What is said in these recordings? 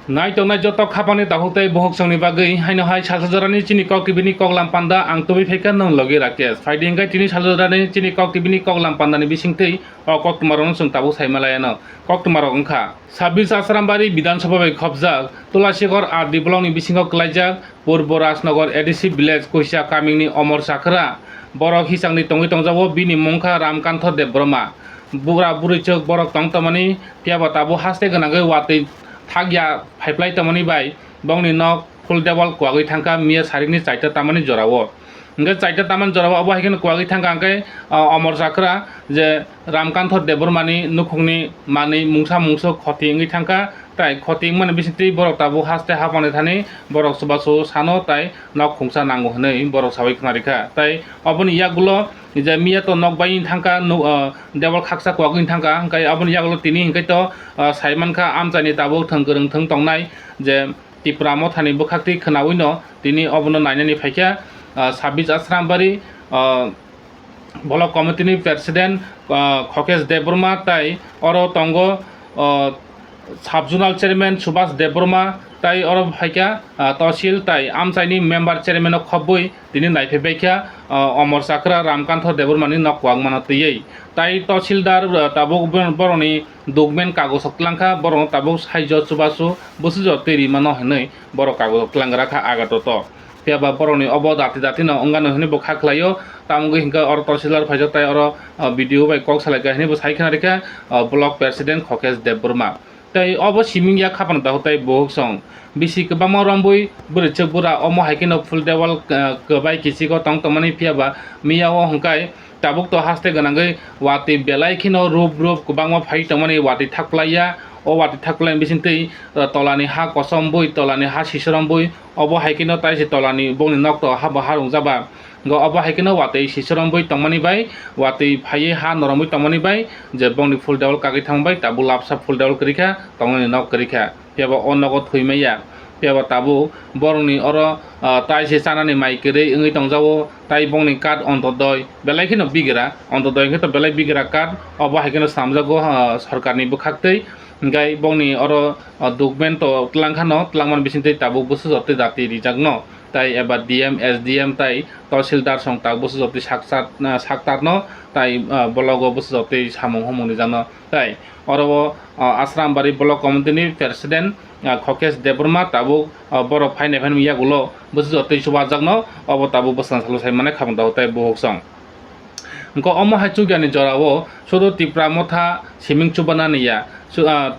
Nai to nai joto khapani tahutai bohok songni bagai haino hai salsajarani chini kok tibini kok lampanda ang tobi pheka nong logi rakes fighting gai tini salsajarani chini kok tibini kok lampanda ni bisingtei o kok tumaron sung tabu saimalayano kok tumaro ongkha 26 Asrambari বিধানসভা bai khopjak Tulasigor R diblong ni bisingo klaijak Purbo Rajnagar ADC village koisa kamingni Omor Sakra borok hisangni tongi tongjawo bini mongkha Ramkantho Debroma bura burichok borok tongtamani piaba tabu haste ganagai watei thagya paiplai tamani bai bongni nok full dewal kwagui thangka mia sarini chaita tamani jorawo nge chaita taman jorawo abo haikene kwagui thangka angkai Omor Sakra je Ramkantho Debromani nukhungni mani mungsa mungso khoti ngi thangka tai khoti mane bisiti borok tabu haste hapane thani borok subaso sano tai nok khungsa nango hnei borok sabai khnarikha tai oboni yagulo je mia to nok bai thangka dewal khaksa kwagui thangka angkai oboni yagulo tini angkai to saimankha amchani tabu thanggereng thang tongnai je tipramo thani bukhakti khnaoino tini obono nainani phaikha 26 Asrambari Block Committee President Khokes Debroma tai oro tongo Subzonal Chairman Subhas Debroma tai oro phaikha Tahsil tai amchaini member chairman ok khobui tini naiphebaikha Omor Sakra Ramkantho Debromani nok kwangmana tiyei tai Tahsildar tabuk boroni dogmen kagosok tlangkha borong tabuk saijo subasu busujo teri mano hnei borok kagosok tlangrakha agatoto piaba boroni obo dati dati no ongano hne bokha khlayo tamugi hinka or Tahsilar phaijak tai oro video bai kok salaka hne bo saikha reka block president Khokes Debroma tai obo simingya khapana dahutai bohok song bisi kebama rambui burichok bura omo haikino full dewal kebai kisiko tong tomani piaba miyawo hongkai tabuk to haste ganangai wati belai khino rup kubangma phai tomani wati thaklaya o wati thaklai bisintei tolani ha kosom boi tolani ha sisoram boi obo haikino tai se tolani bongni nok to ha baharung jaba go obo haikino wati sisoram boi tongmani bai wati phai ha noromoi tongmani bai je bongni full dewal kagi thangbai tabu lapsa full dewal krikha tongni nok krikha piaba onogo thuimaiya piaba tabu borongni oro tai se chanani mai kere ngi tongjawo tai bongni kat ontodoi belai khino bigira ontodoi khito belai bigira kat obo haikino samjago sarkarni bukhaktei ngai bongni oro document to tlangkhano tlangman bisintei tabu busu jotte dati rijagno tai eba DM SDM tai Tahsildar song tak busu jotte saktarno tai bologo busu jotte samung homoni jano tai oro Asrambari Block Committee President Khokes Debroma tabu boro phaine miyagulo busu jotte subajagno obo tabu bosan salu sai mane khabang dahutai bohok song ko omo hachugyani jorawo sudo tipra motha siming chubana niya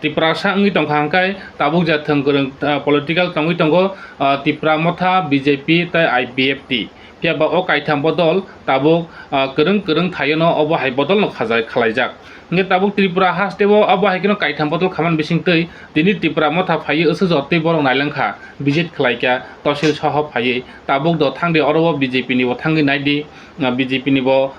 tipra sa ngi tongkha hangkai tabuk ja thanggereng political tongi tongo tipra motha BJP tai IPFT piaba o kaitham bodol tabuk kereng thayono obo hai bodol no khajai khalaijak nge tabuk Tripura hastebo abo haikino kaitham bodol khaman bisingtei tini Tripura motha phai esu jotte borong nailangkha visit khlaika Tahsil soho phai tabuk do thangde oro BJP ni bo thangi naidi BJP ni bo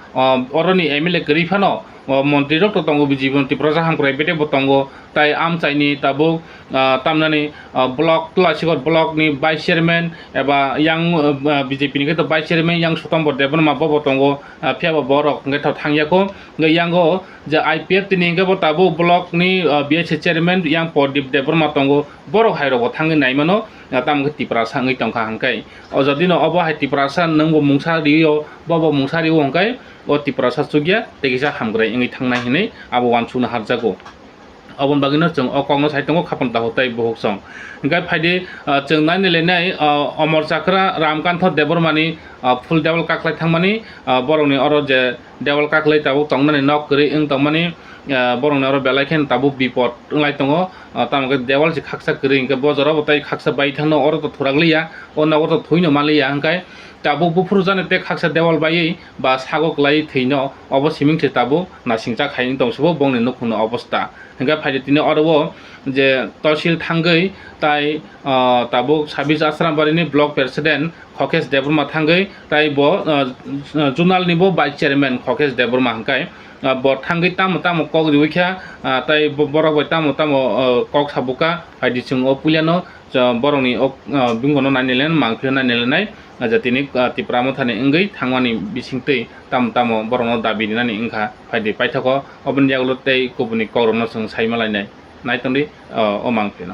oroni MLA kerifano মন্ত্রী রক্ত তঙ্গ BJP Tripura jaham private bo tongo tai amchaini tabuk tamnani block Tulasigor block ni vice chairman eba yang BJP ni to vice chairman yang Sutombor Debroma bo tongo phiaba borok nge tho thangyako nge yango je IPF tini nge bo tabu block ni BH chairman yang Pordip Debroma tongo borok hairo bo thangi naimano tam nge Tripura sangi tongkha hangkai o jodino obo hai Tripura san nangbo mungsa riyo bobo mungsa riyo hangkai o Tripura sa sugya tegisa hamgrai ngi thangnai hinai abo wansuna harjago obon bagino chung okongno saitongo khapon dahutai bohok song ngai phaide chung nai lenai Omor Sakra Ramkantho Debromani full dewal kaklai thangmani borongni oro je dewal kaklai tabu tongnani nok kri ing tongmani borongni oro belai khen tabu bipot ngai tongo tamge dewal je khaksa kri ingke bojoro botai khaksa bai thangno oro to thuragliya onna oro to thuino maliya hangkai tabu bufuru jane te khaksa dewal bai ba sagok lai theino obo simingse tabu nasingcha khaini tongsubo bongni nukhuno obostha hingga phaide tini oro je Tahsil thangai tai tabu 26 Asrambari ni block president Khokes Debroma thangai tai bo journal ni bo vice chairman Khokes Debroma hangkai bo thangai tam kok riwikha tai borok bai tam kok sabuka phaide chung o puliano borongni bingono nainilen mangphio nainilenai jatini Tripura mothani engei thangmani bisingtei tamo borongno dabi dinani engkha phaide paithako oboni yagulo tei kubuni korona chung saimalainai naitongdi o mangphio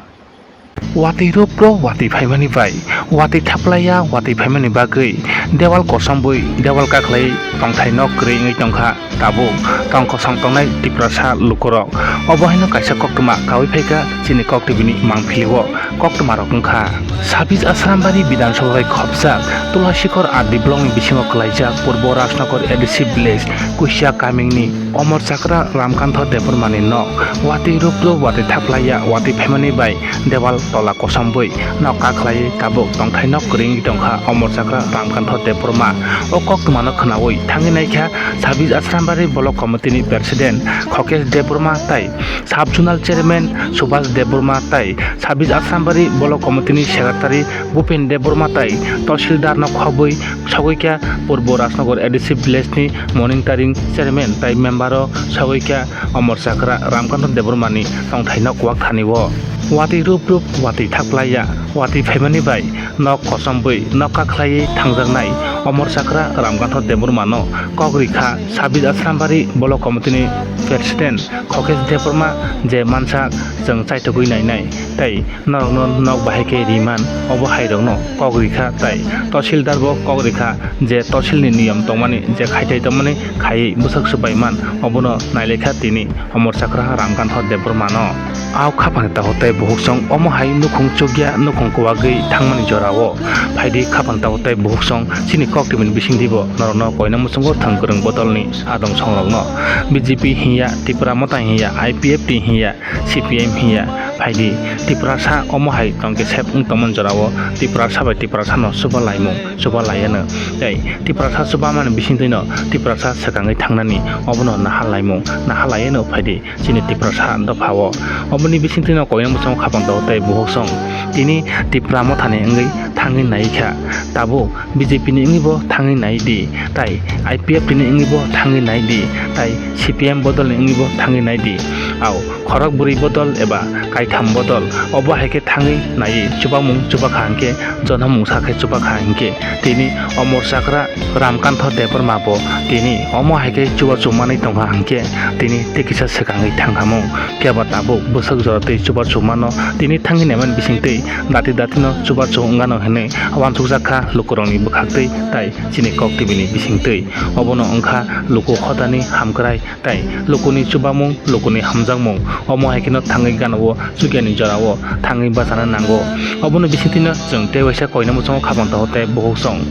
Wati ropro wati phaimani bai wati thaplaya wati phaimani bagui dewal kosambui dewal kaklai tongthai nok krei ngai tongkha tabo tongko sangtongnai tiprasa lukorok obohaino kaisa koktuma kawi phaika chini koktibini mangphiliwo koktuma rok wngkha Sabis Asrambari Bidhan Sabha bai khopjak Tulasikhor Adiblong bisingo klaijak Purbo Rajnagar ADC Village Kusia Kamingni Omor Chakra Ramkantho Debormani nok wati rupro wati thaplaya wati phaimani bai dewal tola kosambui nok kaklai tabuk tongthai nok kring tongkha Omor Chakra Ramkantho Deborma o koktuma no khnawi thangi naikha Sabis Asrambari Block Committee ni President Khokesh Deborma tai Sub-Zonal Chairman Subhash Deborma tai Sabis Asrambari Block Committee ni Secretary Bhupen Deborma tai Tahsildar no khobui sagoikya Purbo Rajnagar ADC Village ni Monitoring Chairman tai member o sagoikya Omor Chakra Ramkantho Debormani tongthai nok wak thaniwo wati rup wati thaplaya wati phaimani bai nok kosambui nok kaklai thangjaknai Omor Chakra Ramkantho Debormano kokrikha Sabis Asrambari Block Committee ni President Khokesh Deborma je mansak jeng chaitogui nainai tai norokno nok bahaike riman obo hairokno kokrikha tai Tahsildar bo kokrikha je tahsilni niyam tongmani je khaitai tongmani khai busak subaiman obono nailekha tini Omor Chakra Ramkantho Debormano aw khapang tahotai buhuksong omo hai nukhung chogya nukhung kwagui thangmani jorao phaidi khapang tahotai buhuksong chini koktimin bisingdibo norokno koina musungo thangkurung bodolni adong songrokno BJP hiya Tripura Mota hiya IPF ti hiya CPM hiya phaidi Tripura sa omo hai tongke sep ungtomon jorao Tripura sa bai Tripura sa no suba laimung suba layana ei Tripura sa suba mane bisingdino Tripura sa sekangai thangnani obono nahal laimung nahal layano phaidi chini Tripura sa dophawo oboni bisingdino koina musung khapang tahotai buhuksong tini Tripura Mota ni ngai thangi naikha tabo BJP ni ngibo thangi naidi tai IPF ni ngibo thangi naidi tai CPM bodol ni ngibo thangi naidi aw khorok buri bodol eba kaitham bodol obo haike thangi nai chubamung chubakha hangke jonamung sakhe chubakha hangke tini Omor Chakra Ramkantho Deborma bo tini omo haike chuba chumani tongha hangke tini tekisa sekangai thanghamung keba tabo busak jorate chuba chumano tini thangi neman bisingtei dati datino chuba chungano hene wansukjakha lukurongni bukhaktei tai chini koktibini bisingtei obono ongkha luku khodani hamkrai tai lukuni chubamung lukuni hamjakmung omo haikino thangai ganao chugyani jorao thangai bachana nango obono bisingtino jeng tewaisa koina musongo khapang tahotai buhuksong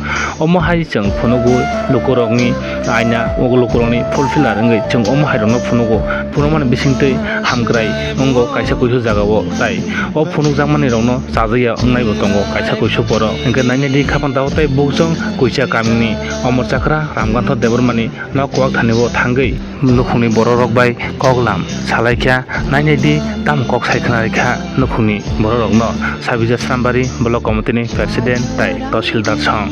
omo hai jeng phunugu lukurokni aina ogo lukurokni fulfiller ngai jeng omo hairokno phunugo phunukmani bisingtei hamkrai ongo kaisa kuisu jagao tai o phunukjakmani rokno chajaya ongnai bo tongo kaisa kuisu boro engke nainedi khapang tahotai buhuksong Kusia Kamingni Omor Chakra Ramkantho Debormani nok wak thanibo thangui nukhungni borok bai koklam salaikha nainedi tam kok saikha rekha nukhungni borokno Sabis Asrambari Block Committee ni President tai Tahsildar song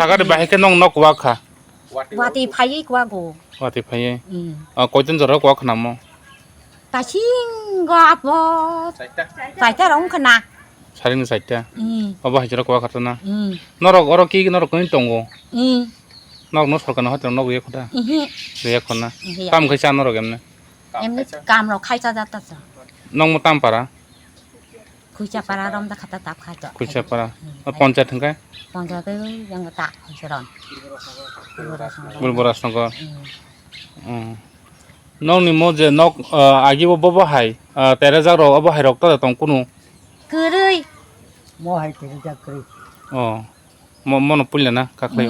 Sagar bahike nong nok wakha wati phai kwa go wati phaye koitin jorok wak namo tasing ga po saita rong khana saring saita obo hajora wak khatana norok oro ki norok koin tongo nok no sorkana hotel nok ye khoda ye khona kam khaisa norok emne em kam ro khai cha jata sa nong mo tam para kuica para rom da kata tap kha to kuchapara panchayat থংকাই panja te yang ta seron বুলবরা সঙ্গ নক নি মো যে knock আগিব Bob high তেরে যা র of high রক্ত তং কুনু kerei mo hai te ja kri ও মন পুইলে না কাকলাই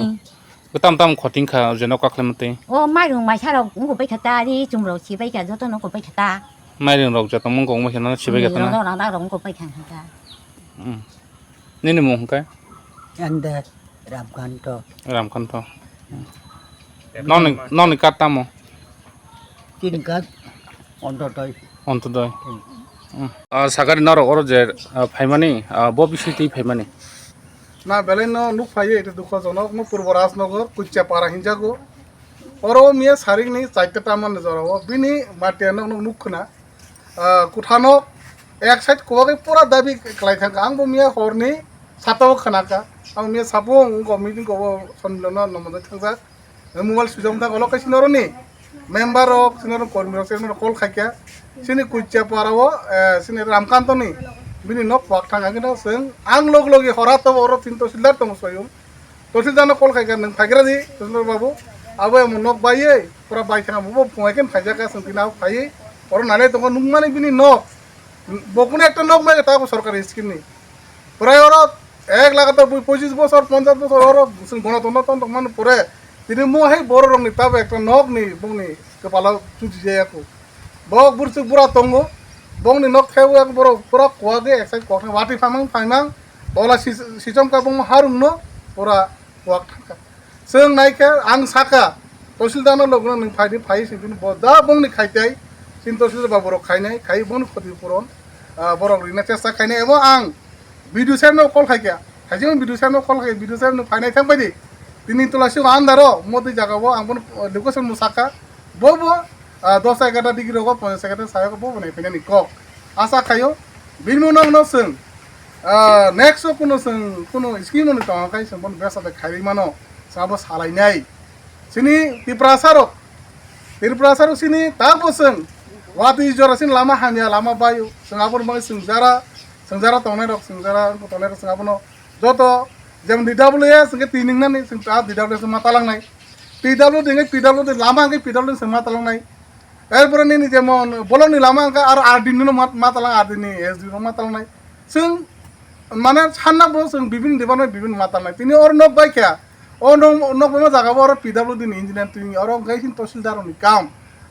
tam tam khoting kha je no kakle mate o mai rong mai sa rong ko bai khata di chung ro chi bai ka jo to no ko bai khata mai ring rok ja tam mong kong ma hena chibe ga no ta na rong ko bai khang khata ni ni mong kai ande ram kan to ram khan to non ni kata mo tin kat onto toy Antyodaya সাগারি নরক or যে ফাইমানি ব বিষয়টি ফাইমানি না বেলে nook ফাইয়ে এটা দুঃখজনক মো পূর্ব রাজনগর কুচ্চা পাড়া হিংজাগো or মিয়া সারিং নি চাইটা মান জরাব বিনি মাটিয়ানো নুখনা কুঠানো এক সাইড কোবাকে পুরা দাবি ক্লাই থাকা আংবো মিয়া হরনি সাতাও খানাকা আং মিয়া সাবো মিটিং কব সন্মিলন নমদে থাকা মোবাইল সুজম থাকা অলক সিনরনি মেম্বার অফ সিনর কর্মী সিনর call খাইকা Sini কুচ্চা Padhao Sini রামকান্তনি bini nok wak thang agena seng ang log logi hora to oro tinto sildar to soyum to sildana kol khai gan phagira di sundar babu abo em nok baye pura bai thang bo poeken phaja ka sung tinau phai oro nale to nungmani bini nok bokune ekta nok mai ta সরকারি scheme ni প্রায় oro 1 লাগাতার 25 বছর 50 বছর oro sung গণতন্ত্র তো মান পরে তিনি মো হে বড় রং নি তাবে একটা nok ni bongni kepala cuci jayaku bok bursuk pura tongo bong ni nok theo ek boro pura kuage ek side kokna wati famang bola sisam ka bong harum no pura kuak thaka seung naika ang saka toshildana logna ning phai sin boda bong ni khaitai sin toshil ba boro khainai khai bong khoti puron boro rina chesta khainai ebo ang video sem no kol khaikya hajim video sem no kol khai video sem no phainai thang bai tini tulasi andaro modi jagabo ang bon location musaka bobo 10-11 degree রোগ 50 সায়ক বো বনে Penney cock আশা খায়ো বিনমনং ন song next কোনো scheme ন তো খাই song বন বেসাতে খাইরি মানো সাবো সালাইনাই সিনি ত্রিপ্রাসারো সিনি তাবো সং ওয়াতি জরাসিন লামা হানিয়া লামা বায়ু সং আপন মগে সংজারা তনে রক সংজারা তনে রক সং আপনো যত যেমন ডিডব্লিউএস সঙ্গে তিনিং না সং তা ডিডব্লিউএস মাতালাং নাই পিডব্লিউ লামা গে পিডব্লিউ সং মাতালাং নাই এরপরে নি যেমন বলনি লামা আর আরডিন মাতালাং আরডিনি এসডি মাতালাং নাই जों মানে সান্নাবো जों বিভিন্ন ডিপার্টমেন্ট বিভিন্ন মাতাল নাই তিনি ওর নক বাইকা ও নক বাইমা জাগাবো আর পিডব্লিউ দিন ইঞ্জিনিয়ার তিনি আর গাইছিন তহসিলদার নি কাম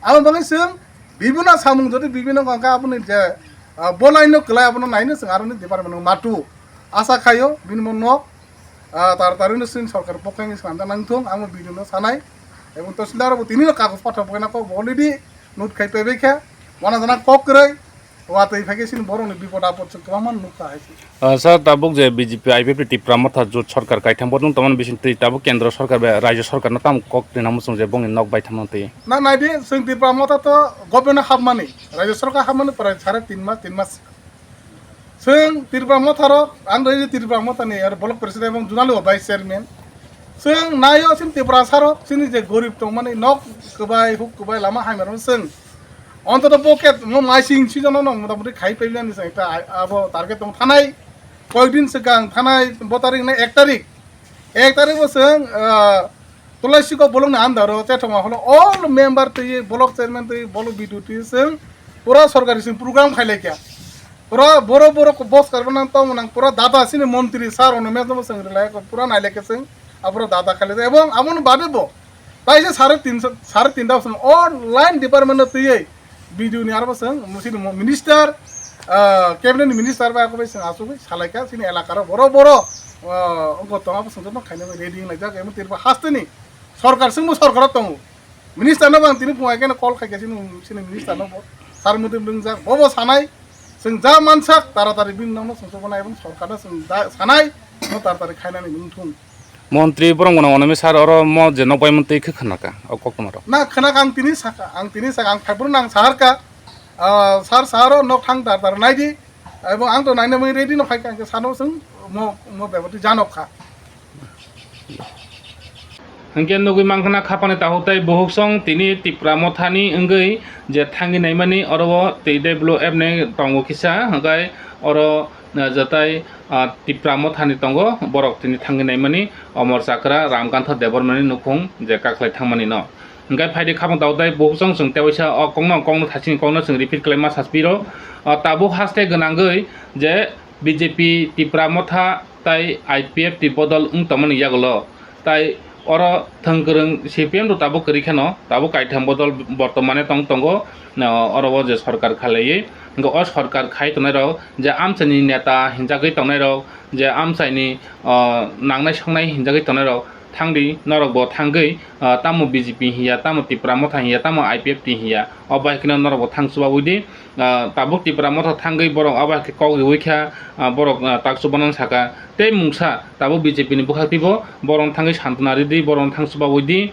আমি বাঙাই जों বিভিন্ন সামুং যদি বিভিন্ন কাঙ্কা আপনি যে বলাইনো কলাই আপনি নাইনো जों আর ডিপার্টমেন্ট মাটু আশা খাইও বিনমন নক তাড়াতাড়ি जों সরকার পক্ষে সান্তা নাংথং আমি বিভিন্ন সানাই এবং তহসিলদার তিনি কাগজ পাঠাবো না অলরেডি নোট খাই পেবেখা ওনা জানা কক রে ওয়াতেই ফাইকেছিন বড়নি বিপদ আপদ কেমন নুকা আইছি স্যার তাবুক যে বিজেপি আইপিপি টিপ্রা মাথা জোট সরকার কাইথাম বদন তমান বিসিন তে তাবু কেন্দ্র সরকার রাজ্য সরকার না তাম কক দিনা মুসুং যে বং নক বাইথাম তে না নাইদি जों টিপ্রা মাথা তো গভর্নমেন্ট হাবমানি রাজ্য সরকার হাবমানি প্রায় 3.5 মাস जों টিপ্রা মাথার আন রাজ্য টিপ্রা মাথানি আর ব্লক প্রেসিডেন্ট এবং জুনালি ভাইস চেয়ারম্যান जों नायो सिन टिप्रा सारो सिनि जे गरीब दं माने नक गोबाय हुक गोबाय लामा हाइमारो जों অন্তত পকেট মো মাইসিং সিজন ন মোটামুটি খাই পাইলাম নিছে একটা আবো টার্গেট দं থানাই কয়েকদিন সিগাং থানাই 2 তারিখ না 1 তারিখ বসং তুলাসিকো বলং আন্দারো চেঠমা হলো অল মেম্বার তে ব্লক চেয়ারম্যান তে বলো বিডিটি जों পুরা সরকারি সিন প্রোগ্রাম খাইলাইকা পুরা বড় বস করবনা তো মনাং পুরা দাদা সিনে মন্ত্রী স্যার অন মেজম সং রিলাই পুরা নাইলাকে जों আবরা দাদা খাইলে এবং আমন বাদেবো তাই যে 3.5 অনলাইন ডিপার্টমেন্ট তে ভিডিও নি আরবো जों মুসিন মিনিস্টার ক্যাবিনেট মিনিস্টার বা কবে जों আসুবি সালাইকা সিনি এলাকার বড় অঙ্গতমা পছন্দ খাইনে রেডি লাইজা এমন তিরবা হাসতেনি সরকার जों সরকার দं মিনিস্টার না বাং তিনি পুয়াইকেন কল খাইকেছিন সিনি মিনিস্টার না সার মধ্যে লংজা ববো সানাই जों যা মানসাক তাড়াতাড়ি বিন নাম সংশোধন এবং সরকার जों সানাই তাড়াতাড়ি খাইনানি মুথুম মন্ত্রী বরংগনা অনমি স্যার অর ম যে নক বাই মন্ত্রী খনাকা অ ককমার না খানাক আং তিনি সাকা আং ফাইবুন আং সাহারকা সার নক থাং তার নাইদি এবং আং তো নাইনে মই রেডি ন ফাইকা সানো जों মো বেবতি Janka hingke nugui mangkana khapani tahutai bohuksong tini tipra mothani wngoi je thangi naimani oro tei develop ne tongo kisa hingkai oro jatai tipra mothani tongo borok tini thangi naimani Amor Chakra Ramkantha Debormani nukhung je kaklai thangmani no hingkai phaidi khapang tahutai bohuksong chung tewaisa kongno thaching kongno chung repeat claima saspiro tabo haste ganangoi je BJP tipra motha tai IPF ti bodol ungtamani yagolo tai oro thangkrung CPM ro tabo karikhano tabo kaitham bodol bortomane tongo oro je sarkar khalai ngo o sarkar khai tonai rok je amchani neta hinjagoi tonai rok je amchaini nangnai songnai hinjagoi tonai rok thangdi norok bo thanggoi tamo BJP hiya tamo tipra motha hiya tamo IPF ti hiya obai kino norok bo thangsuba udi tabo tipra motha thanggoi borok obai ke kok ruikha borok taksubanan saka tei mungsa tabo BJP ni bukhatibo borok thanggoi santunari di borok thangsuba udi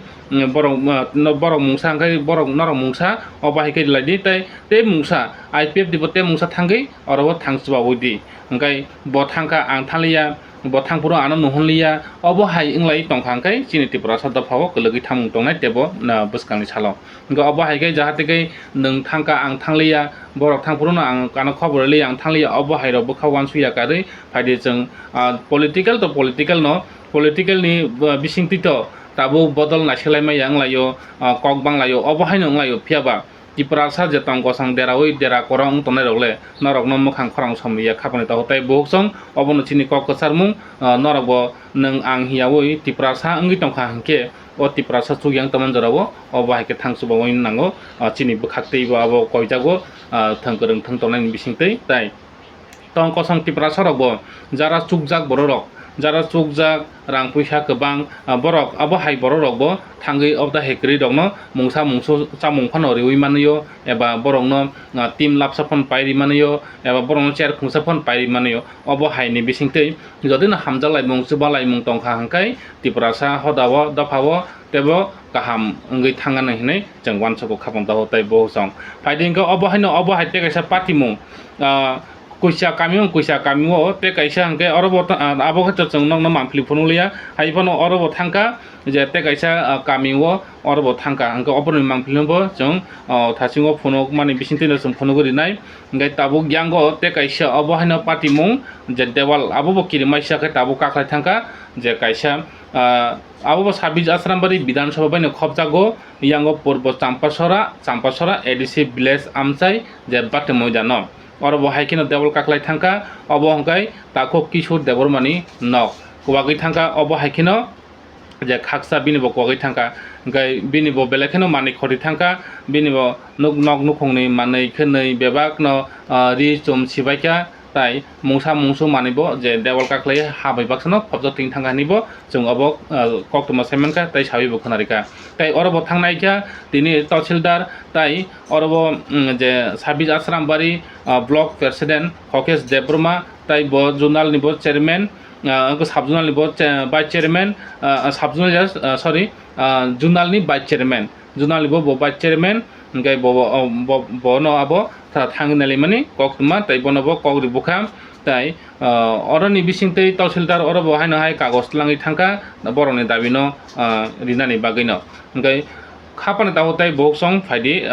borok mungsa angkai borok norok mungsa obai ke ladi tei mungsa IPF di bo tei mungsa thanggoi oro thangsuba udi angkai bo thangka ang thaliya bo thangpuro ano nuhunliya obo hai inglai tongkhangkai chini tipra sadda phawo kologi thamung tongnai tebo na buskangni salo ngo obo hai kai jahate kai nung thangka ang thangliya borok thangpuro no ang kana khobor li ang thangliya obo hai ro bukha wansuya kari phaide chung political no political ni bisingti to tabo bodol na selaimai yang layo kok banglayo obo hai no layo phiaba tipra sa je tong kosang derawoi dera korong tonai rogle norok no mukhang khorang somya khapani tahutai bohuksong obono chini kok kasarmung norok bo nung ang hiyawoi tipra sa angi tongkha hangke o tipra sa chugyang taman jarawo obo haike thangsuba woi nango chini bukhaktei bo abo koijago thangkorong thangtonai ni bisingtei tai tong kosang tipra sa rok bo jara chukjak borok jara chukjak rang puisa kebang borok abo hai borok rok bo thanggoi obda hekri rok no mungsa mungsu chamung phano riwi maniyo eba borok no team lapsa phon pairi maniyo eba borok no chair khungsa phon pairi maniyo obo hai ni bisingtei jodi na hamjalai mung subalai mung tongkha hangkai tiprasa hodawo dafawo tebo kaham ngoi thangana hinai jang wansoko khapang dawo tai bohsong faidingko obo hai te kaisa party mung kuisa kamio te kaisa hangke orobo abo khato chung nok no manfli phunulia haibano orobo thangka je te kaisa kamio orobo thangka hangke oponi manfli bo chung thasingo phunuk mani bisingte no chung phunugori nai ngai tabo gyango te kaisa obo haino party mung je dewal abo bo kirimaisa ke tabo kaklai thangka je kaisa abo Sabij Asrambari Bidhan Sabha bai no khobjago yango purbo Champasora ADC village amchai je batemo jano oro bo haikino debol kaklai thangka obo hangkai tako Kishor Debormani nok kuwagoi thangka obo haikino je khaksa bini bo kuwagoi thangka hangkai bini bo belekeno mani khori thangka bini bo nok nukhongni manei khonei bebak no ri chum sibaika tai mungsa mungsu manibo je debol kaklai habai baksano khobjo ting thangka nibo chung obo koktoma semenka tai sabi bo khonarika tai oro bo thangnaika tini tahsildar tai oro bo je Sabij Asrambari block president Hokesh Debroma tai bo journal ni bo chairman subjournal ni bo vice chairman journal ni vice chairman journal ni bo vice chairman ngai bo no abo thangnali mani koktoma tai bono bo kokri bukham tai oroni bisingtei tahsildar oro bo haino hai kagos langi thangka boroni dabino rinani bagino ngai khapani tahutai boksong phaidi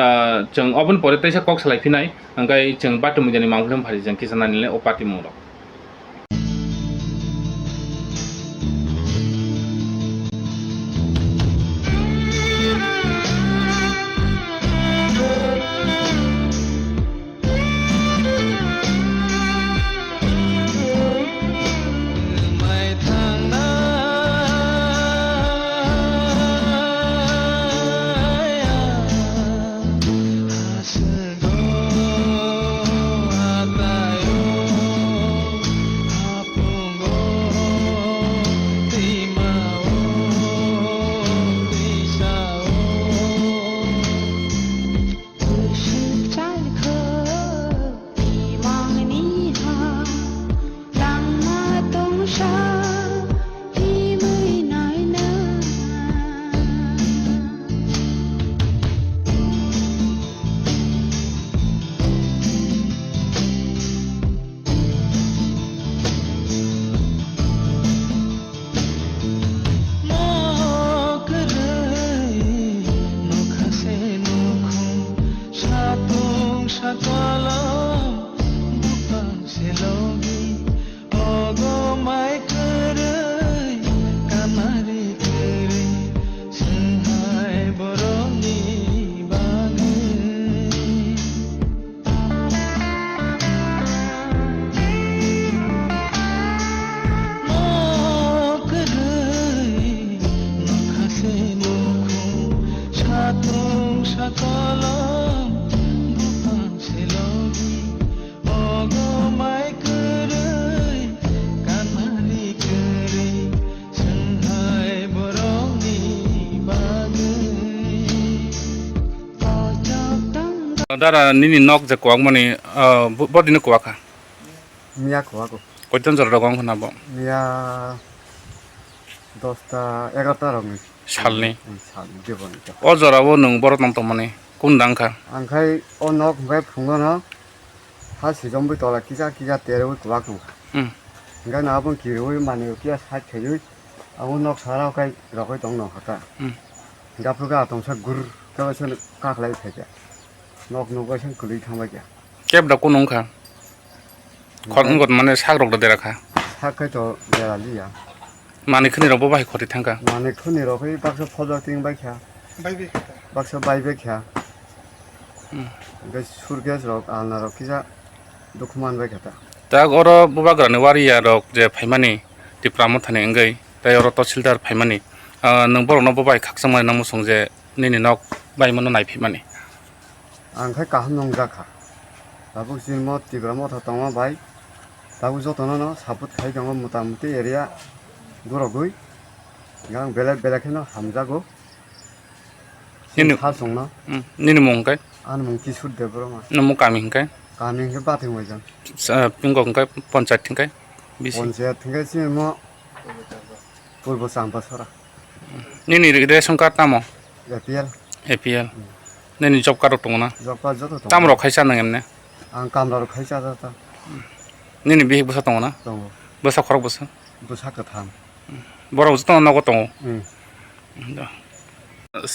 chung obon pore taisa kok salai phinai ngai chung batumujani manghlem phari jang kisanani le opati muro dara nini nok je kwak mani bodine kwaka Mia খোয়াকো koiton jor rogong khana bo মিয়া 10টা 11টা রঙের salni সাল জীবন o jorabo nung borok nang tongmani kundangkha আংখাই ও knock ভাই ফুঙ্গনো হা সিজমবই তলা কিজা কিজা তেরোই কুয়াক নং hmm nga na bun ki roi mani kia sa thei au nok sara kai rokoi tong no haka ga phuga tong sa gur ka chen ka khlai theke nok no ga chen kuli thama kya kep da kunung kha khon got mane sak rok da dera kha sa kai to ya li ya mani khni rok bo bai khoti thangka mani khuni rokoi baksa phojo ting bai kya বাইবে baksa bai be kya ga surges rok alna rok kisa dukman bai kata ta oro buba grane wariya rok je phaimani ti pramo thane ngai tai oro toshildar phaimani nung borok no bo bai khaksangmani nang musung je nini nok bai mono nai phimani आंखाय काहाम नंजाखा दाबो जिमो तिग्रामो थातंगा bye दाबो जतनो न सापुत खाइ दङ मुतामुति area गुरगुइ गां बेलेक बेलेकनो हामजागो Nini- खा संना nini mung kai आन मुं किसुर Debbarma namu kami kai Kameng के बाथे मोजां pinggo kai panchayat kai bisi panchayat थंगे जिमो पूर्व सांबसरा nini ration card tamo APL APL nini job card tongo na जपा जतो tam rok khaisa nang emne आं कामदार खाइसा जाता nini bihi busa tongo na दङ busa khorok busa Busa कथाम borok busa tongo nago tongo उम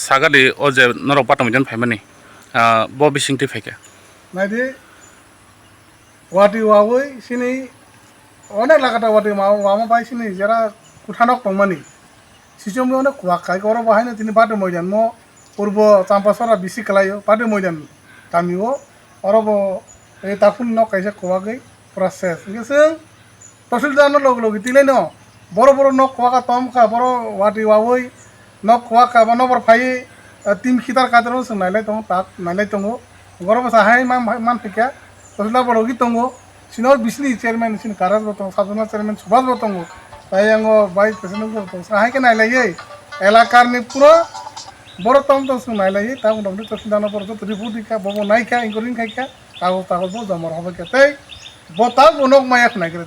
sagadi oje norok patam jan phaimani bo bisingti phaike নাইদি ওয়াটি ওয়াবই সিনি অনেক লাগাটা ওয়াটি ওয়ামা পাই সিনি যারা কুঠানক টংমানি সিজমনি অনেক কুয়াক খাই গরম বাহাইনো তিনি বাটে ময়দান মো পূর্ব চাম্পাসরা বিসি খেলাইও বাটে ময়দান গামিও অরব এই তাকুন ন কাইসে কুয়াগৈ প্রসেস গেছে তহসিলদার লগ লগ তিলাই ন বড় বড় নক কুয়াকা তমকা বড় ওয়াটি ওয়াবই নক কুয়াকা বা নবর ফাই টিম খিতার কাদর সং নাইলাই দङ তাক নাইলাই দङ গরম সাহাই মান ফিকা তহসিলদার বড় গি দङ সিনর বিসনি চেয়ারম্যান সিন কারাজ বতং সাবজনা চেয়ারম্যান সুভাষ বতং তাই আঙো ভাইস প্রেসিডেন্ট বতং সাহাই কে নাইলাই এলাকার নি পুরো বড় তম তো সং নাইলাই তা উনমনি তহসিলদার পর তো রিপোর্ট দিকা বব নাইকা ইনকরিং খাইকা কাগজ কাগজ বো জমা হবে কে তাই বতা বনক মায়া নাই করে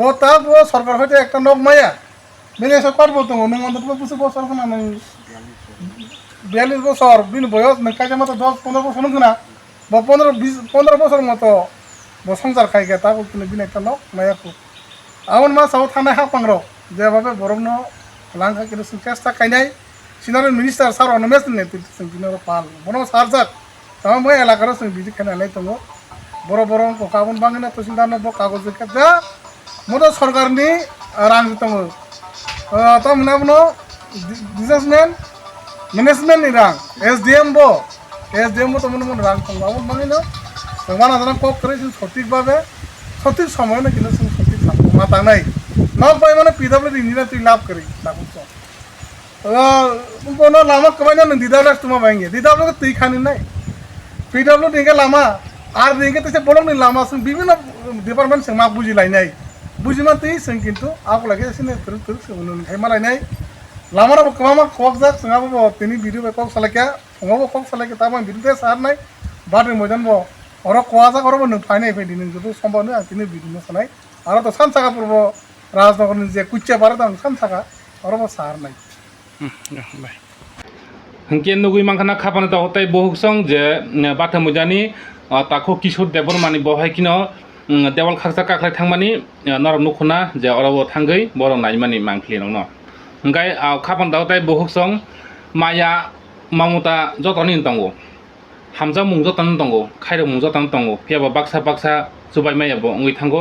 বতা বো সরকার হইতে একটা নক মায়া মেনে সরকার বতং নং অন্তত বুঝে বছর কোনা নং 42 বছর বিন বয়স নকাজে মতো 10-15 বছর না বা 15 বছর মতো সংসার খাইগে তা কোনো দিন একটা নক মায়াকু আমন মা সাউ থানায় হাপাংর যেভাবে বরমনো লাঙ্কা কিন্তু চেষ্টা খাইনাই সিনারের মিনিস্টার স্যার অনমেশ নেতৃত্ব সিনার পাল বনো সারজাক তাও মই এলাকার সঙ্গে বিজি খানালাই তো বড় বড় কাগজ বাঙিনা তহসিলদার নব কাগজ যা মতো সরকারনি রাং দङ তো মনে businessman management ni rang SDM bo তো মনে মনে রাং দङ আমন বাঙিনা তোমার আদান কক করে সঠিকভাবে সঠিক সময় না কিন্তু সঠিক মাথা নাই নক পাই মানে পিডব্লিউডি নিরা তুই লাভ করি লাগুন কোনো লামা কমাই না দিদাবলা তোমার বাইঙ্গে দিদাবলা তুই খানি নাই পিডব্লিউডি के लामा আর দিকে তো বলম নি লামা সং বিভিন্ন ডিপার্টমেন্ট সং মাক বুঝিলাই নাই বুঝিমা তুই সং কিন্তু আক লাগে সিনে তুই তুই সং হেমালাই নাই লামার কমামা কক যাক সঙ্গাবো তিনি ভিডিও কক সালাকে ফঙাবো কক সালাকে তামা ভিডিওতে সার নাই বাটে ময়দান বো অর কোয়া যা করবো নং ফাইনাই ফাইদি নং যদি সম্ভব নয় তিনি ভিডিও সানাই আর তো সানসাকা পূর্ব রাজনগর যে কুচ্চা পারে তো সানসাকা অরব সার নাই bai hingke nugui mangkhana khapana ta hotai bohuksong je batha mujani takho kishor debor mani bohai kino dewal khaksa kaklai thangmani norok nukhuna je orabo thangai borok naimani mangkhli no hingkai khapan ta hotai bohuksong maya mamuta jotoni tongo hamja mung jotoni tongo khairo mung jotoni tongo phiaba baksa baksa chubai maya bo ngui thango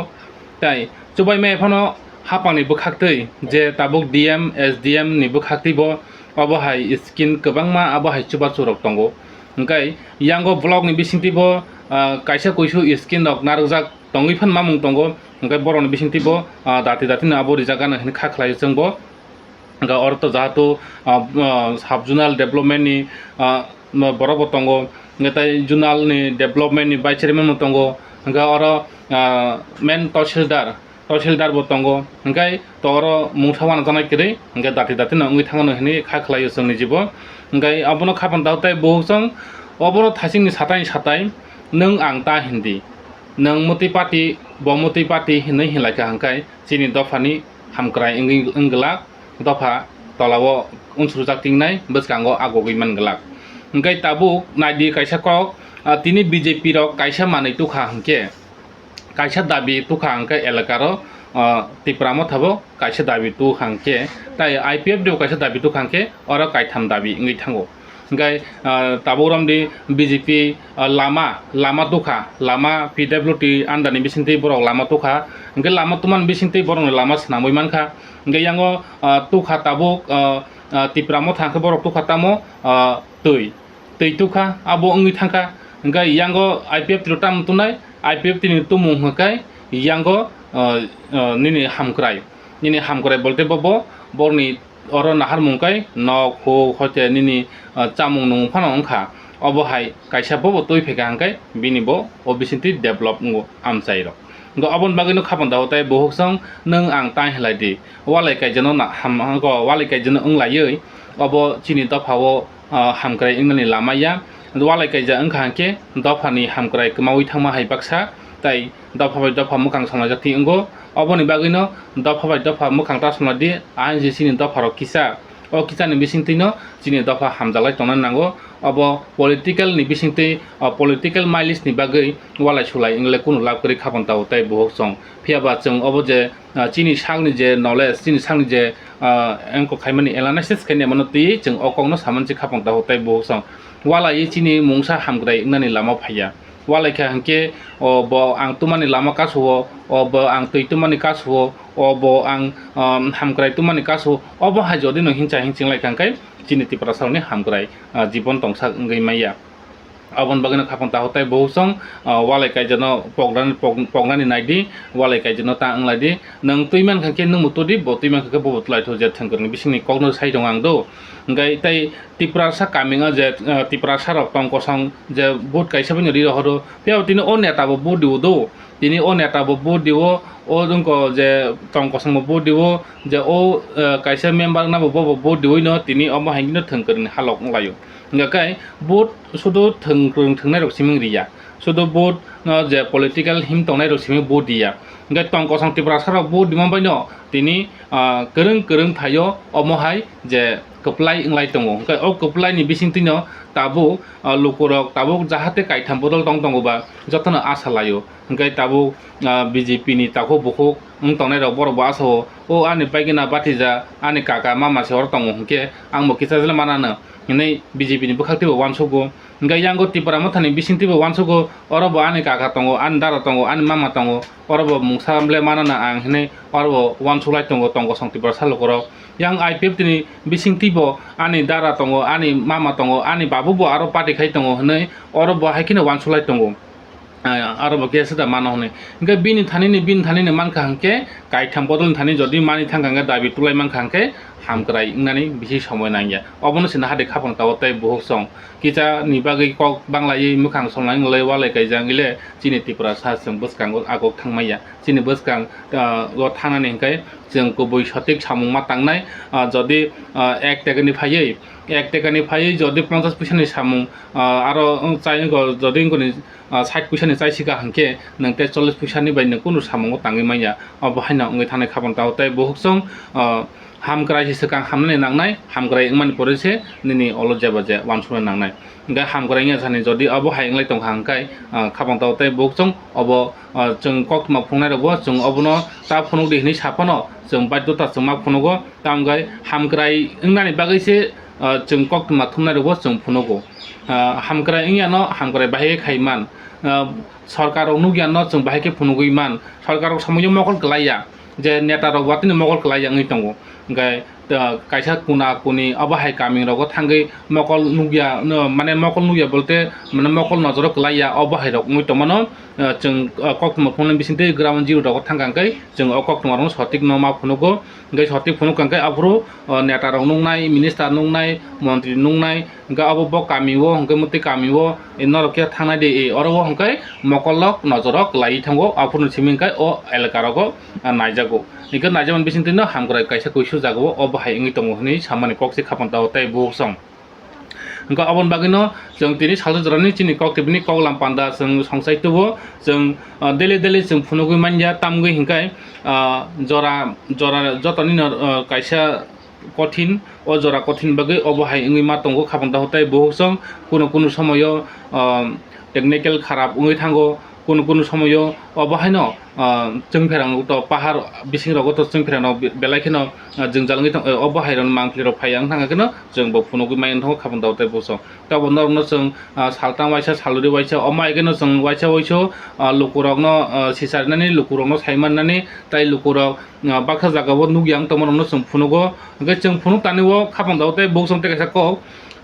tai chubai maya phano hapani bukhaktei je tabuk DM SDM ni bukhaktei bo abohai skin kobangma abohai chuba churok tongo hingkai yango blog ni bisingti bo kaisa koisu skin rok narujak tongui phan mamung tongo hingkai borok ni bisingti bo dati dati na abo rijagana hin khakhlai jengbo hingka orto jahato subjonal development ni borok bo tongo ngetai junal ni development ni vice chairman tongo hingka oro main তহসিলদার bo tongo hingkai toro mungthawana janai kri hingkai dati dati na ungui thangano hini khakhlai song ni jibo hingkai abono khapan dautai bohusong অবরো থাইসিংনি সাতাই নং আং তা হিন্দি নং মতি party বমতি party হিनै হিलाइखा हांखाय चिनि दफानि हामक्राय इंगलाक दफा तलाव उनसुरजाक टिंनाय बसकांगो आगोगै मानगलाक ओंखाय Tabuk नायदि कायसा कक तिनि BJP रक कायसा मानै तुखा हांके कायसा दाबि तुखा हांके एलाकारो तिप्रामो थाबो कायसा दाबि तु हांके ताय आईपीएफ देव कायसा दाबि तु हांके और कायथाम दाबि इंगै थांगो ओंखाय ताबोरामदि बीजेपी लामा तुखा लामा पीडब्ल्यूटी आन्दारनि बिसिंथि बरक लामा तुखा ओंखाय लामा तुमान बिसिंथि बरकनि लामा सनामै मानखा ओंखाय यांगो तुखा ताबुक तिप्रामो थांखो बरक तुखा तामो tui tuka abo ngi thangka ngai yango IPF trotam tunai IPF tini tumu hkai yango nini hamkrai bolte bobo borni oro nahar mungkai no kho khote nini chamung nung phano angkha obo hai kaisa bobo tui pheka hangkai bini bo obisinti develop ngo amchai ro ngo abon bagino khapan daw tai bohoksang nang ang tai helai di walai kai jeno na ham go walai kai jeno unglaioi obo chini taphao हामक्राय इंगनि लामाया वालाय कायजा ओंखांके दफानि हामक्राय कमावै थांमा हाय बाक्सा ताय दफा bye दफा मुखां संना जाति इंगो अबनि बागैनो दफा bye दफा मुखां तासनादि आइनजिसिनि दफारो किसा o kisani bisingti no chini dafa hamjalai tongna nango abo political ni bisingti political mileage ni bagai walai sulai ingle kunu lab kori khapon taw tai bohok song phiaba chung obo je chini sangni je knowledge chini sangni je engko khaimani analysis kene manoti chung okong no samanchi khapon taw tai bohok song walai chini mungsa hamgrai nani lama phaya walai kha hanke obo ang tumani lama kasuo obo ang tuitumani kasuo obo ang hamgrai tumani kasuo obo ha jodi no hincha hinching lai kangkai chini tipra sauni hamgrai jibon tongsak ngai maya abon bagana khapon ta hotai bohusong walai kai jano pognani naidi walai kai jano ta angladi nang tuiman khangke nang mutodi bo tuiman khangke bo tlai tho je thangkorni bisingni kokno sai dong ang do ngai tai tiprasa kaminga je tiprasa rok tong kosong je bot kaisa bini ri horo piao tini o neta bo bot diu do tini o neta bo bot diu o dongko je tong kosong bo bot diu je o kaisa member na bo bot diu no tini omo hangino thangkorni halok nglayo ngakai bot sudo thungnai rok siming riya sudo bot je political him tongnai rok siming bot dia ngai tong kosong tiprasa rok bot dimam baino tini kereng thayo omo hai je keplai inglai tongo ngai o keplai ni bisingtino tabu lukurok tabu jahate kaitham bodol tongo ba jotona asa layo ngai tabu BJP ni tako bukhuk tongnai rok bor bo aso o ani paigina batija ani kaka mama se hor tongo hke angmo kisajela manana ini BJP ni bukhaktibo wansogo ngai yango tipara mathani bisingtibo wansogo orobo ani kaka tongo an dara tongo an mama tongo orobo mungsamle manana ang hne orobo wansulai tongo song tipara salokoro yang IPF tini bisingtibo ani dara tongo ani mama tongo ani babubo aro pati khai tongo hne orobo haikine wansulai tongo aro bokya seda mano hne ngai bini thanini mankha hangke kaitham bodol thani jodi mani thanganga dabi tulai mankha hangke hamkrai nani bisi সময় নাইয়া অবনো সিনা হাদে খাপন তাওতাই বহু song কিটা নিবাগৈ cock বাংলাই মুখাং সংলাং লে ওয়ালে গাইজাं ইলে চিনি ত্রিপুরা सासजों बसकांगो आगक थांमाया चिनि बसकां ग थानानि हंखाय जों गुबै सटिक सामुं मा तांनाय जदि 1 टाकानि फायै जदि 50 पैसानि सामुं आरो चाइगो जदि इंगनि 60 पैसानि चाइसिका हंके नंते 40 पैसानि बायनो कुनु सामुं तांगै माया अबहायना अंगै थानाय खापन तावताय बहुसं हामग्राय हिसकां हामनाय नांनाय हामग्राय इंमानि परेसे निनि अलजा बाजे वानसुना नांनाय गा हामग्रायनि जानि जदि अबो हायंलाय दं हांखाय खापन तावताय बहुसं अबो जों कक्तमा फुंनाय रबो जों अबनो ता फुनु दिहनि साफनो जों बायदता जों मा फुनुगो तामगाय हामग्राय इंनानि बागैसे जों कक्तमा थुमनाय रबो जों फुनुगो हामग्राय इंयानो हामग्राय बाहे खायमान सरकार अनुग्यानो जों बाहेके फुनुगैमान सरकार सामुय मकल गलाया जे नेता रक वातिनि मकल गलाया ngै tongo ngai kaisa kuna kuni abahay kaming rogo thangai mokol nugya mane mokol nugya bolte mane mokol nojoro klaya abahay rok ngui tomano जों कक्तमा फुननि बिसिंते ग्राउन्ड जिरो रक थांगांकै जों अ कक्तमा रं सटिक नमा फुनुगो गै सटिक फुनुकांकै अफ्रो नेता रं नुंनाय मिनिस्टार नुंनाय मन्त्रि नुंनाय गा अबो ब कामिवो हंकै मते कामिवो इनरके थांनाय दे अरवो हंकै मकलक नजरक लाई थांगो अफ्रो सिमिंकै अ एलकारगो नायजागो इखो नायजामन बिसिंतेनो हामग्राय कायसा कइसु जागो अ बाहाय इंगि तंगो हनै सामानि कक्से खापन तावताय बुसं hingga abon bagino जों tini salsa jorani chini kok tibini kok lam panda जों songsai tubo जों daily जों phunugui manja tamgui hingkai jora jotoni kaisa কঠিন ও জরা কঠিন বাগে অবহাই ইংই মা তঙ্গ খাবন্তা হতাই বহুসং কোনো সময়ও টেকনিক্যাল খারাপ উঙै থাঙ্গো কোনো সময়ও অবহাইনো जोंफेरां तो पाहार बिसिं रगो तो जोंफेरां बेलायखिनो जों जालाङै अबहायरन मांफ्लिरो फायां थाङाखिनो जों बो फुनुगु माइन थाङो खाबन दावते बोसो ता बन्दरनो जों सालता वाइसा सालुरि वाइसा अमायगेनो जों वाइसा वाइसो लुकुरगनो सिसारनानै लुकुरगनो साइमाननानै ताइ लुकुरग बाखा जागाबो नुगियां तमरनो जों फुनुगो जों फुनुग तानिवो खाबन दावते बोसो तेकासा को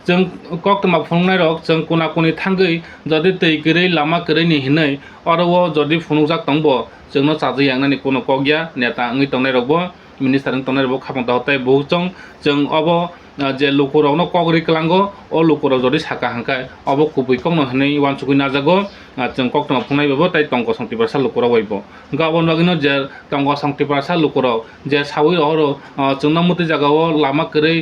जों कक तमा फुंनाय रक जों कोना कोनि थांगै जदि तै गरै लामा गरै नि हिनै अरवो जदि फुनुजाक तंबो जोंनो चाजै यांनानि कोनो कगया नेता अंगै तंनाय रकबो मिनिस्टार तंनाय रकबो खाबन दावताय बहुचं जों अबो जे लुकुरावनो कगरि कलांगो ओ लुकुराव जदि साका हांखाय अबो कुबै कमनो हनै वानसुकुइ नाजागो जों कक तमा फुंनाय बबो ताइ तंग संति परसा लुकुराव वइबो गाबन बागिनो जे तंग संति परसा लुकुराव जे सावै हरो जोंना मुति जागाव लामा गरै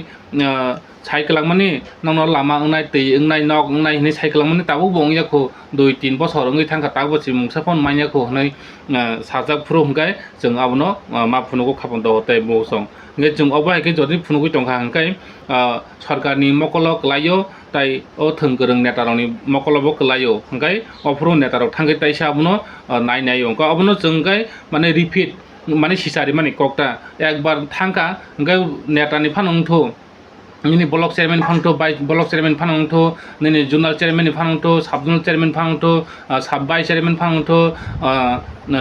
साइकेलांमानि नंनो लामा अंनाय तै अंनाय नक अंनाय हनै साइकेलांमानि ताबो बंयाखौ 2-3 बছर अंगै थांखा ताबोसि मुंसाफन माइयाखौ हनै साजाक फुरु हंगाय जों आबनो मा फुनुगो खाबन दावताय बोसं nge chung obaike jodi phunugui tongkha hangkai sarkarni mokolo klaio tai o thongkorong netarokni mokolobo klaio hangkai ofru netarok thangai tai sabuno nainayo hangka abono chungkai mane repeat mane sisari mane kokta ekbar thangka hangkai netani phanongtho nini block chairman phangto by block chairman phanongtho nini zonal chairman phanongtho sub zonal chairman phanongtho sub vice chairman phanongtho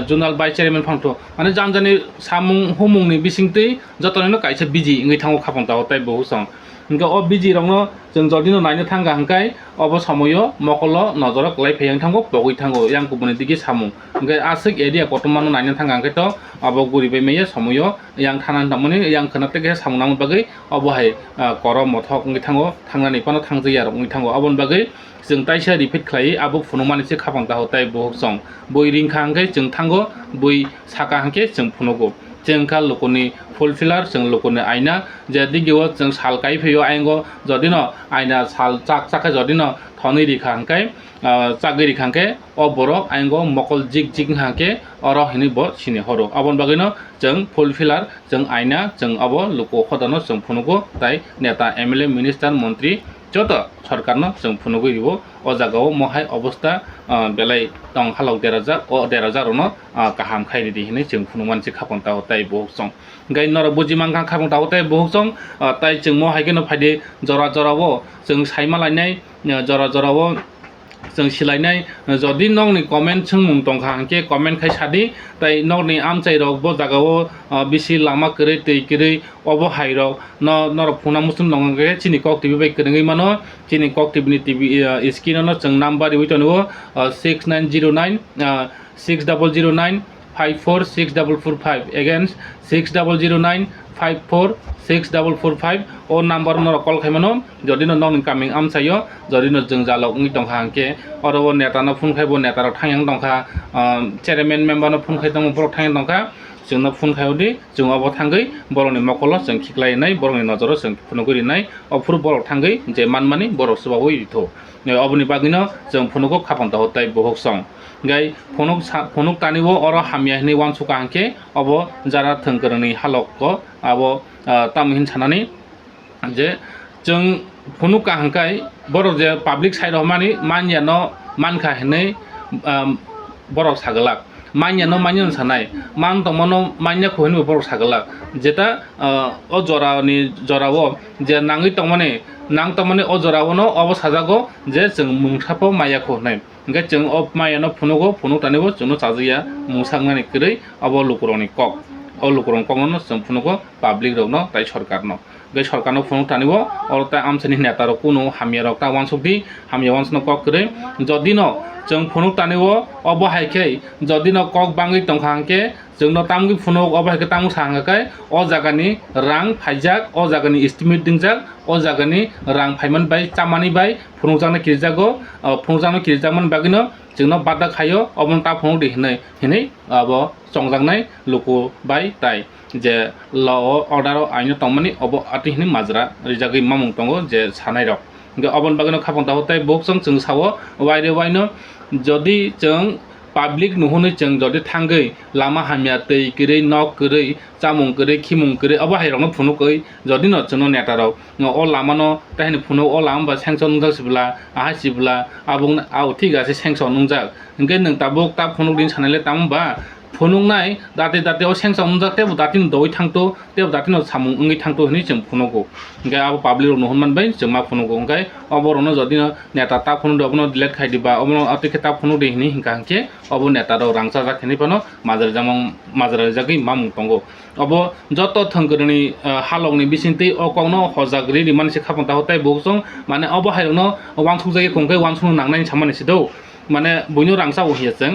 zonal vice chairman phangtho mane janjani samung humungni bisingtei jotono kaisa biji ngai thango khapangta hotai bohusong hingga o biji rongno जों जदिनो नायनो थांगा हंखाय अब समयो मकलो नजरक लाई फैयां थांगो बगै थांगो yang kubuni digi samu hingga asik area kotomano नायनो थांगा हंखाय तो अब गुरिबै मेये समयो yang थाना थामनि yang खनाते के सामु नाम बागै अब हाय कर मथक ngai थांगो थांनानै पानो थांजै आरो ngai थांगो अबन बागै जों ताइसा रिपिट खालाय आबो फुनुमानिसे खाबांता होताय बोहसं बय रिंखा हंखाय जों थांगो बय साका हंखे जों फुनुगो जोंखा लोकनि फुलफिलार जों लोकनि आइना जेदि गेव जों साल काइ फैयो आइंगो जदिनो आइना साल चाक चाका जदिनो थनै रिखा हंखाय चागै रिखा हंखे अ बरक आइंगो मकल जिग जिग हांखे अर हिनि ब सिनि हरो अबन बागैनो जों फुलफिलार जों आइना जों अब लोक खदानो जों फुनुगो ताइ नेता एमएलए मिनिस्टार मन्त्री जत सरकारनो जों फुनुगै रिबो अ जागाव महाय अवस्था बेलाय तंग हालाव देराजा रनो काहाम खायरि दि हिनै जों फुनुमानसि खापंता होताय बोहसं गाय नर बुजिमांखा खापंता होताय बोहसं ताइ जों महायगेनो फायदे जरा जरावो जों साइमा लायनाय जरा जरावो जों सिलायनाय जदि नंनि कमेन्ट जों मुं तंखा हांखे कमेन्ट खाय सादि ताइ नंनि आमचाइ रक बो जागाव बिसि लामा करै तै करै अबो हायरक नर फुना मुसुम नंगे चिनि कक टिभि बाय करेङै मानो चिनि कक टिभि टिभि स्क्रिननो जों number इउटनो 6909 6009 546445 again 6009 546445 o number no call khaimano jodino non incoming amsayo jodino जों jalok ngi tongkha hangke oro neta no phone khaibo neta ro thangyang tongkha chairman member no phone khai tong boro thangyang tongkha जोंनो फुन खायदि जों अब थांगै बरनि मकल जों खिख्लायनाय बरनि नजर जों फुनुगुरि नाय अफुर बर थांगै जे मानमानि बर सुबावो इथो अबनि बागिनो जों फुनुगो खापंता होताय बोहसं गाय फुनुक तानिबो अर हामिया हिनि वान सुका हांके अब जारा थंगरनि हालक अब तामहिन सानानि जे जों फुनुक हांकाय बर जे पब्लिक साइड मानि मानिया न मानखा हिनै बर सागलाक मान्या न मान्या सानाय मान तमनो मान्या खोहनि बर सागलाक जेता अ जरानि जरावो जे नाङै तमने नां तमने अ जरावो न अब साजागो जे जों मुंसापो माया खोहनाय ओंगे जों अ माया न फुनुगो फुनु तानिबो जोंनो साजिया मुसांनानि करै अब लुकुरनि कक अ लुकुरन ककनो जों फुनुगो पब्लिक रनो ताइ सरकारनो बे सरकारनो फुनु तानिबो अरता आमसनि नेतार कुनु हामिया रक्ता वानसुबि हामिया वानसनो कक करै जदिनो जों फुनुक तानिबो अब हायखे जदिनो कक बाङै तंखांके जोंनो तामगि फुनुक अब हायखे तामु सांगाखाय अ जागानि रां फाइजाक अ जागानि एस्टिमेट दिंजाक अ जागानि रां फाइमान बाय चामानि बाय फुनुजानो किरजागो फुनुजानो किरजामन बागिनो जोंनो बादा खायो अबन ता फुनुक दिहनै हिनै अब संजांनाय लुकु बाय ताइ जे ल अर्डार आइनो तंमानि अब आति हिनै माजरा रिजागै मामुं तंगो जे सानाय रक अबन बागनो खापन ताहताय बुक जों सावो वाइरे वाइनो जदि जों पाब्लिक नुहुनै जों जदि थांगै लामा हामिया तै किरै नक किरै चामुं किरै खिमुं किरै अब हाइरावनो फुनुकै जदि न जोंनो नेटाराव अ लामानो ताहिनि फुनु अ लामा बा सेंसन नुजासिब्ला आहासिब्ला आबुं आउ ठीक আছে सेंसन नुजाक इंगे नों ताबुक ता फुनु दिन सानाले तामबा फुनुंनाय दाते दाते अ सेंसन नुजाक तेबो दातिन दoi थांतो तेबो दातिन सामुं ओंगै थांतो हनि जों फुनुगौ इंगे आबो पाब्लिक नुहुन मानबाय जों मा फुनुगौ इंगे अबरनो जदि नेटा ता फुनु दबनो डिलीट खाइदिबा अबनो अतिके ता फुनु देहिनि हिंका हंके अब नेटारो रांसा जाखेनि पनो माजार जागै मा मुंतंगो अब जत थंगरनि हालंनि बिसिंति अ कौनो हजाग्रि नि मानसि खापन ताहताय बुकजों माने अब हाइरनो वांसु जायै खुंकै वांसु नांनायनि सामानि सिदौ माने बुइनो रांसा वहिया जों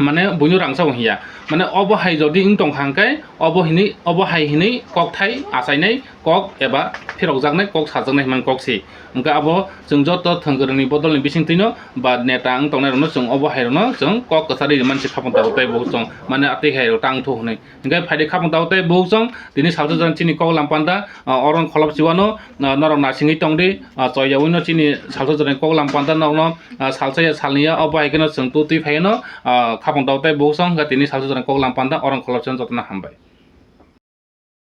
माने बुइनो रांसा वहिया माने अब हाइ जदि इं दंखांखाय अब हाइ हिनै कक थाइ आसायनाय कक एबा फेरक जागनाय कक साजनाय मान ककसि ओंका अब जों जत थंगरनि बदलनि बिसिंतिनो बा नेटा आं तंनायरनो जों अब हाइरनो जों कक कसारि मानसि खापन ताहताय बुकजों माने आते हाइर टांग थो हनै इंगा फाइदे खापन ताहताय बुकजों दिनै सालजो जन चिनि कक लामपान्दा अरन खलब सिवानो नरम नासिङै तंदि चयावैनो चिनि सालजो जन कक लामपान्दा नरनो सालसाया सालनिया अब हाइकनो जों तुति फायनो खापन ताहताय बुकजों दिनै सालजो जन कक लामपान्दा अरन खलब जन जतना हामबाय